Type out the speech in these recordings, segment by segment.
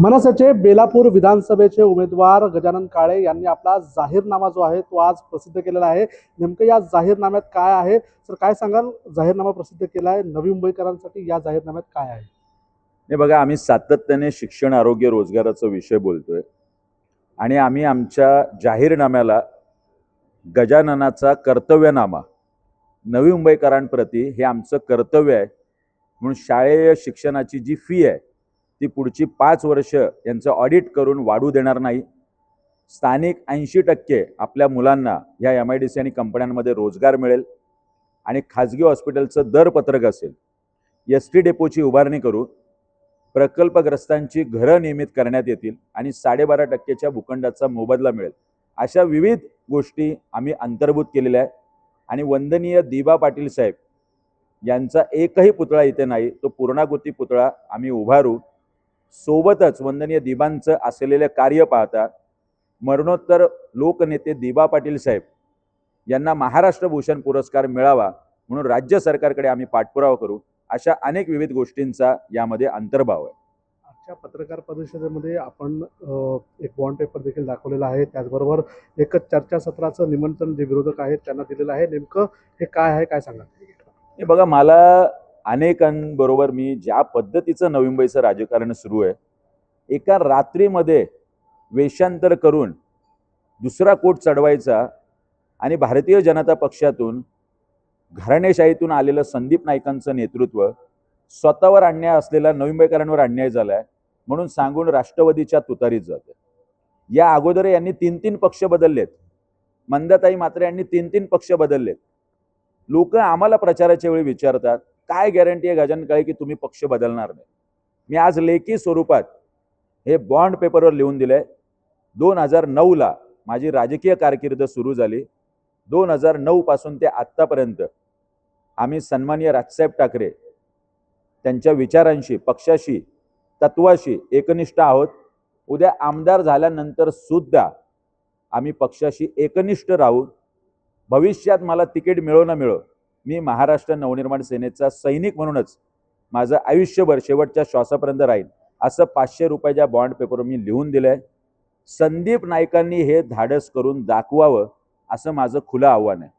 मनसेचे बेलापूर विधानसभेचे उमेदवार गजानन काळे यांनी आपला जाहीरनामा जो आहे तो आज प्रसिद्ध केलेला आहे। नेमकं या जाहीरनाम्यात काय आहे तर काय सांगाल? जाहीरनामा प्रसिद्ध केला आहे, नवी मुंबईकरांसाठी या जाहीरनाम्यात काय आहे? नाही बघा, आम्ही सातत्याने शिक्षण, आरोग्य, रोजगाराचा विषय बोलतोय आणि आम्ही आमच्या जाहीरनाम्याला गजाननाचा कर्तव्यनामा, नवी मुंबईकरांप्रती हे आमचं कर्तव्य आहे म्हणून शालेय शिक्षणाची जी फी आहे ती पुढची 5 वर्ष यांचं ऑडिट करून वाढू देणार नाही। स्थानिक 80% आपल्या मुलांना या MIDC आणि कंपन्यांमध्ये रोजगार मिळेल आणि खाजगी हॉस्पिटलचं दरपत्रक असेल। ST डेपोची उभारणी करू, प्रकल्पग्रस्तांची घरं नियमित करण्यात येतील आणि 12.5% भूखंडाचा मोबदला मिळेल। अशा विविध गोष्टी आम्ही अंतर्भूत केलेल्या आहे आणि वंदनीय दिबा पाटील साहेब यांचा एकही पुतळा इथे नाही, तो पूर्णाकृती पुतळा आम्ही उभारू। सोबतच वंदनीय दिबांचं असलेले कार्य पाहता मरणोत्तर लोकनेते दिबा पाटील साहेब यांना महाराष्ट्र भूषण पुरस्कार मिळावा म्हणून राज्य सरकारकडे आम्ही पाठपुरावा करू। अशा अनेक विविध गोष्टींचा यामध्ये अंतर्भाव आहे। आजच्या पत्रकार परिषदेमध्ये आपण एक बॉन्ड पेपर देखील दाखवलेला आहे, त्याचबरोबर एक चर्चासत्राचं निमंत्रण जे विरोधक आहेत त्यांना दिलेलं आहे। नेमकं हे काय आहे, काय सांगा? हे बघा, मला अनेकांबरोबर मी ज्या पद्धतीचं नवी मुंबईचं राजकारण सुरू आहे, एका रात्रीमध्ये वेषांतर करून दुसरा कोट चढवायचा आणि भारतीय जनता पक्षातून घराणेशाहीतून आलेलं संदीप नाईकांचं नेतृत्व स्वतःवर अन्याय असलेला नवी मुंबईकरांवर अन्याय झालाय म्हणून सांगून राष्ट्रवादीच्या तुतारीत जाते। या अगोदर यांनी 3 पक्ष बदललेत, मंदाताई म्हात्रे यांनी 3 पक्ष बदललेत। लोक आम्हाला प्रचाराच्या वेळी विचारतात, काय गॅरंटी आहे गजानन काळे की तुम्ही पक्ष बदलणार नाही? मी आज लेखी स्वरूपात हे बॉन्ड पेपरवर लिहून दिलंय। 2009ला माझी राजकीय कारकीर्द सुरू झाली। 2009 पासून ते आत्तापर्यंत आम्ही सन्माननीय राजसाहेब ठाकरे त्यांच्या विचारांशी, पक्षाशी, तत्वाशी एकनिष्ठ आहोत। उद्या आमदार झाल्यानंतर सुद्धा आम्ही पक्षाशी एकनिष्ठ राहू। भविष्यात मला तिकीट मिळो ना मिळो, मी महाराष्ट्र नवनिर्माण सेनेचा सैनिक म्हणूनच माझं आयुष्यभर शेवटच्या श्वासापर्यंत राहील, असं 500 रुपयाच्या बॉन्ड पेपरवर मी लिहून दिलंय। संदीप नाईकांनी हे धाडस करून दाखवावं असं माझं खुलं आव्हान आहे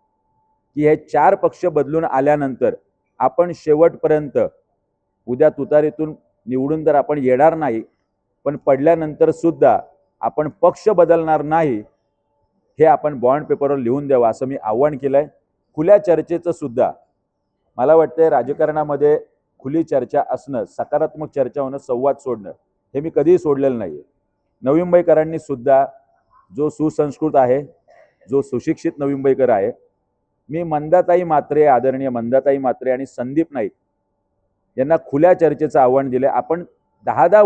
की हे 4 पक्ष बदलून आल्यानंतर आपण शेवटपर्यंत उद्या तुतारीतून निवडून तर आपण येणार नाही, पण पडल्यानंतर सुद्धा आपण पक्ष बदलणार नाही, हे आपण बॉन्ड पेपरवर लिहून द्यावं असं मी आव्हान केलंय। खुल्या चर्चेचं सुद्धा मला वाटतंय राजकारणामध्ये खुली चर्चा असणं, सकारात्मक चर्चा होणं, संवाद सोडणं हे मी कधीही सोडलेलं नाही। नवी मुंबईकरांनी सुद्धा जो सुसंस्कृत आहे, जो सुशिक्षित नवी मुंबईकर आहे, मी मंदाताई म्हात्रे, आदरणीय मंदाताई म्हात्रे आणि संदीप नाईक यांना खुल्या चर्चेचं आव्हान दिले। आपण 10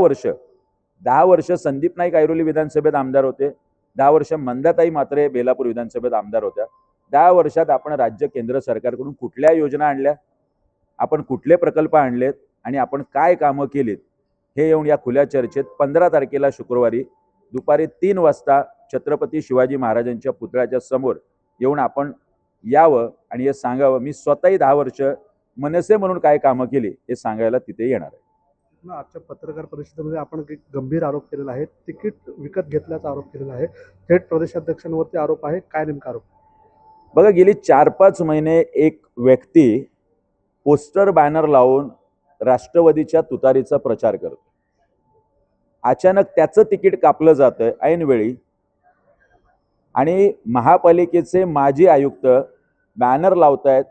वर्ष संदीप नाईक ऐरोली विधानसभेत आमदार होते, 10 वर्ष मंदाताई म्हात्रे बेलापूर विधानसभेत आमदार होत्या। 10 वर्षात आपण राज्य केंद्र सरकारकडून कुठल्या योजना आणल्या, आपण कुठले प्रकल्प आणलेत आणि आपण काय कामं केलीत, हे येऊन या खुल्या चर्चेत 15 तारखेला शुक्रवारी दुपारी 3 वाजता छत्रपती शिवाजी महाराजांच्या पुतळ्याच्या समोर येऊन आपण यावं आणि हे सांगावं। मी स्वतःही 10 वर्ष मनसे म्हणून काय कामं केली हे सांगायला तिथे येणार आहे। आजच्या पत्रकार परिषदेमध्ये आपण एक गंभीर आरोप केलेला आहे, तिकीट विकत घेतल्याचा आरोप केलेला आहे, थेट प्रदेशाध्यक्षांवरती आरोप आहे। काय नेमका आरोप? बघा, गेली 4-5 महिने एक व्यक्ती पोस्टर बॅनर लावून राष्ट्रवादीच्या तुतारीचा प्रचार करतो। अचानक त्याचं तिकीट कापलं जातं ऐनवेळी आणि महापालिकेचे माजी आयुक्त बॅनर लावतायत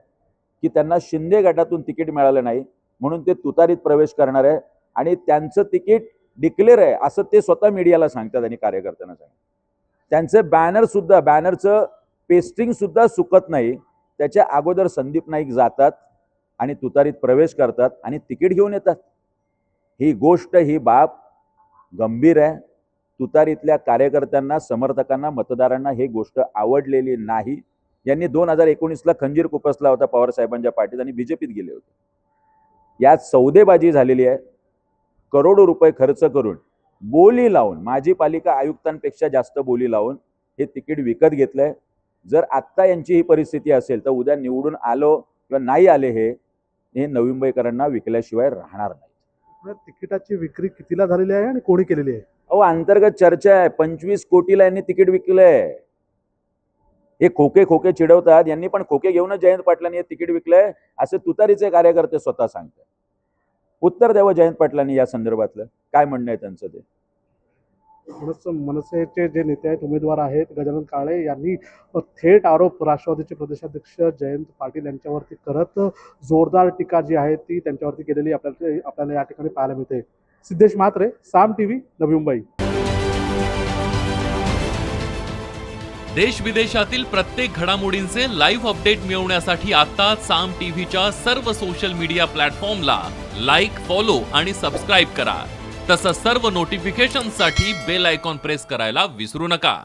की त्यांना शिंदे गटातून तिकीट मिळालं नाही म्हणून ते तुतारीत प्रवेश करणार आहे आणि त्यांचं तिकीट डिक्लेअर आहे असं ते स्वतः मीडियाला सांगतात आणि कार्यकर्त्यांना सांगतात। त्यांचे बॅनरचं पेस्टिंग सुद्धा सुकत नाही, त्याच्या अगोदर संदीप नाईक जातात आणि तुतारीत प्रवेश करतात आणि तिकीट घेऊन येतात। ही गोष्ट, ही बाब गंभीर आहे। तुतारीतल्या कार्यकर्त्यांना, समर्थकांना, मतदारांना ही गोष्ट आवडलेली नाही। यांनी 2019ला खंजीर खुपसला होता पवार साहेबांच्या पाठीत आणि बीजेपीत गेले होते। यात सौदेबाजी झालेली आहे। करोडो रुपये खर्च करून, बोली लावून, माजी पालिका आयुक्तांपेक्षा जास्त बोली लावून हे तिकीट विकत घेतलंय। जर आत्ता यांची ही परिस्थिती असेल तर उद्या निवडून आलो किंवा नाही आले हे नवी मुंबईकरांना विकल्याशिवाय राहणार नाही। पुण्यात तिकिटाची विक्री कितीला झालेली आहे आणि कोणी केलेली आहे? अहो, अंतर्गत चर्चा आहे. 25 कोटीला यांनी तिकीट विकलंय. हे खोके चिडवतात, यांनी पण खोके घेऊनच जयंत पाटलांनी हे तिकीट विकलंय असे तुतारीचे कार्यकर्ते स्वतः सांगतात. उत्तर द्यावं जयंत पाटलांनी या संदर्भातलं काय म्हणणं आहे त्यांचं ते. मनसेचे जे नेते आहेत, उमेदवार आहेत, गजानन काळे यांनी थेट आरोप राष्ट्रवादीचे प्रदेशाध्यक्ष जयंत पाटील यांच्यावरती करत जोरदार टीका जी आहे ती त्यांच्यावरती केलेली आपल्याला या ठिकाणी पाहायला मिळते. सिद्धेश म्हात्रे, साम टीव्ही, नवी मुंबई. देश विदेशातील प्रत्येक घडामोडींचे लाईव्ह अपडेट मिळवण्यासाठी आता साम टीव्हीच्या सर्व सोशल मीडिया प्लॅटफॉर्मला लाईक, फॉलो आणि सबस्क्राईब करा. तसंच सर्व नोटिफिकेशनसाठी बेल आयकॉन प्रेस करायला विसरू नका.